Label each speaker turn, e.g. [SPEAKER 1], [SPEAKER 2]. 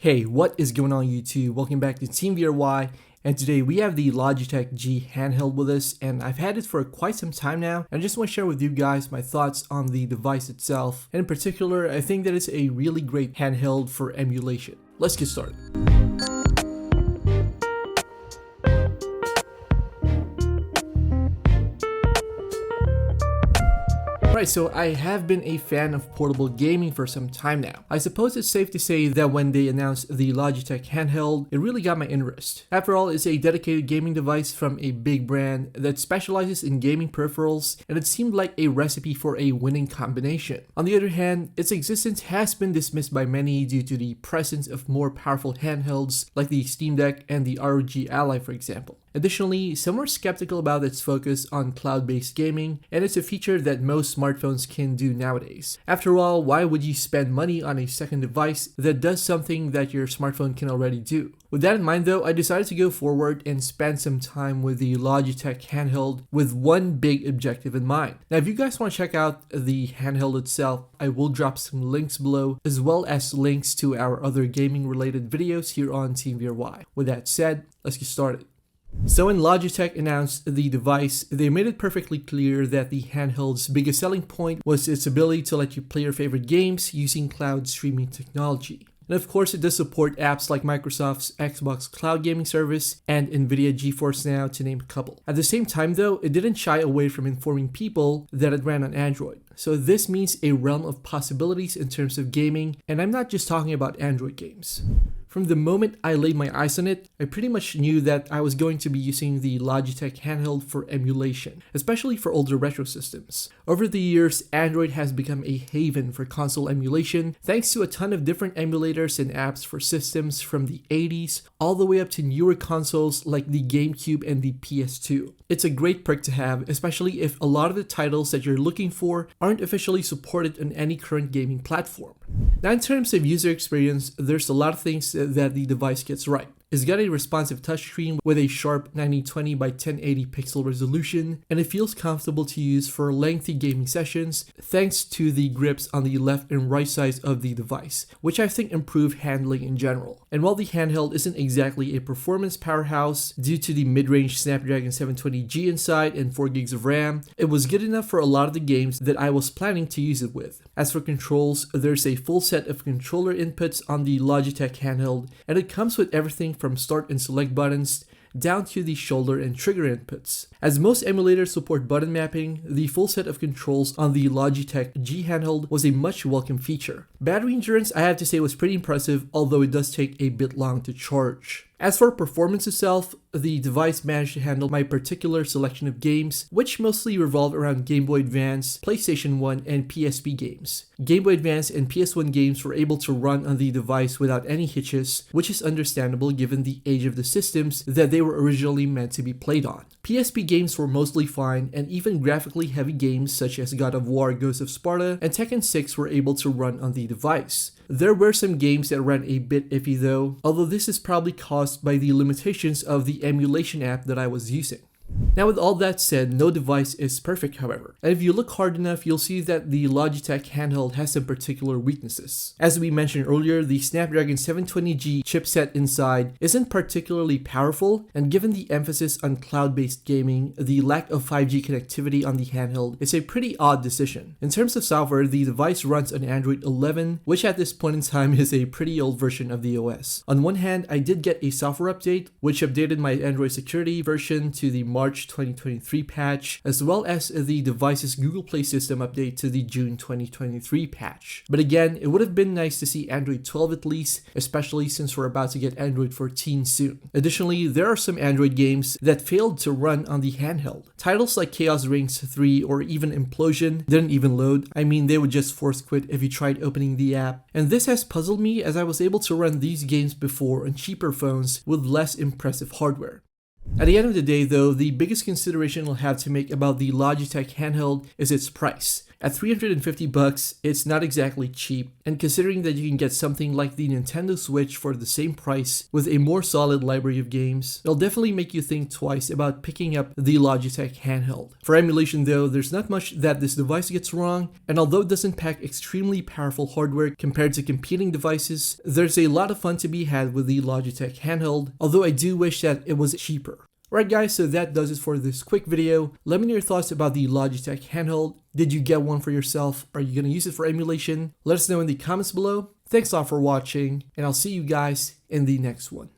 [SPEAKER 1] Hey, what is going on YouTube? Welcome back to Team VRY, and today we have the Logitech G Handheld with us, and I've had it for quite some time now, and I just want to share with you guys my thoughts on the device itself, and in particular, I think that it's a really great handheld for emulation. Let's get started. Right, so I have been a fan of portable gaming for some time now. I suppose it's safe to say that when they announced the Logitech handheld, it really got my interest. After all, it's a dedicated gaming device from a big brand that specializes in gaming peripherals, and it seemed like a recipe for a winning combination. On the other hand, its existence has been dismissed by many due to the presence of more powerful handhelds like the Steam Deck and the ROG Ally, for example. Additionally, some were skeptical about its focus on cloud-based gaming, and it's a feature that most smartphones can do nowadays. After all, why would you spend money on a second device that does something that your smartphone can already do? With that in mind though, I decided to go forward and spend some time with the Logitech handheld with one big objective in mind. Now if you guys want to check out the handheld itself, I will drop some links below, as well as links to our other gaming related videos here on Team VRY. With that said, let's get started. So when Logitech announced the device, they made it perfectly clear that the handheld's biggest selling point was its ability to let you play your favorite games using cloud streaming technology. And of course, it does support apps like Microsoft's Xbox Cloud Gaming Service and Nvidia GeForce Now, to name a couple. At the same time though, it didn't shy away from informing people that it ran on Android. So this means a realm of possibilities in terms of gaming, and I'm not just talking about Android games. From the moment I laid my eyes on it, I pretty much knew that I was going to be using the Logitech handheld for emulation, especially for older retro systems. Over the years, Android has become a haven for console emulation thanks to a ton of different emulators and apps for systems from the 80s all the way up to newer consoles like the GameCube and the PS2. It's a great perk to have, especially if a lot of the titles that you're looking for aren't officially supported on any current gaming platform. Now in terms of user experience, there's a lot of things that the device gets right. It's got a responsive touchscreen with a sharp 9020 by 1080 pixel resolution, and it feels comfortable to use for lengthy gaming sessions thanks to the grips on the left and right sides of the device, which I think improve handling in general. And while the handheld isn't exactly a performance powerhouse due to the mid-range Snapdragon 720G inside and 4 gigs of RAM, it was good enough for a lot of the games that I was planning to use it with. As for controls, there's a full set of controller inputs on the Logitech handheld, and it comes with everything from start and select buttons down to the shoulder and trigger inputs. As most emulators support button mapping, the full set of controls on the Logitech G Handheld was a much welcome feature. Battery endurance, I have to say, was pretty impressive, although it does take a bit long to charge. As for performance itself, the device managed to handle my particular selection of games, which mostly revolve around Game Boy Advance, PlayStation 1, and PSP games. Game Boy Advance and PS1 games were able to run on the device without any hitches, which is understandable given the age of the systems that they were originally meant to be played on. PSP games were mostly fine, and even graphically heavy games such as God of War, Ghost of Sparta, and Tekken 6 were able to run on the device. There were some games that ran a bit iffy though, although this is probably caused by the limitations of the emulation app that I was using. Now with all that said, no device is perfect however, and if you look hard enough, you'll see that the Logitech handheld has some particular weaknesses. As we mentioned earlier, the Snapdragon 720G chipset inside isn't particularly powerful, and given the emphasis on cloud-based gaming, the lack of 5G connectivity on the handheld is a pretty odd decision. In terms of software, the device runs on Android 11, which at this point in time is a pretty old version of the OS. On one hand, I did get a software update, which updated my Android security version to the March 2023 patch, as well as the device's Google Play system update to the June 2023 patch. But again, it would have been nice to see Android 12 at least, especially since we're about to get Android 14 soon. Additionally, there are some Android games that failed to run on the handheld. Titles like Chaos Rings 3 or even Implosion didn't even load. I mean, they would just force quit if you tried opening the app. And this has puzzled me, as I was able to run these games before on cheaper phones with less impressive hardware. At the end of the day though, the biggest consideration we'll have to make about the Logitech handheld is its price. At 350 bucks, it's not exactly cheap, and considering that you can get something like the Nintendo Switch for the same price with a more solid library of games, it'll definitely make you think twice about picking up the Logitech Handheld. For emulation though, there's not much that this device gets wrong, and although it doesn't pack extremely powerful hardware compared to competing devices, there's a lot of fun to be had with the Logitech Handheld, although I do wish that it was cheaper. Alright guys, so that does it for this quick video. Let me know your thoughts about the Logitech Handheld. Did you get one for yourself? Are you going to use it for emulation? Let us know in the comments below. Thanks all for watching, and I'll see you guys in the next one.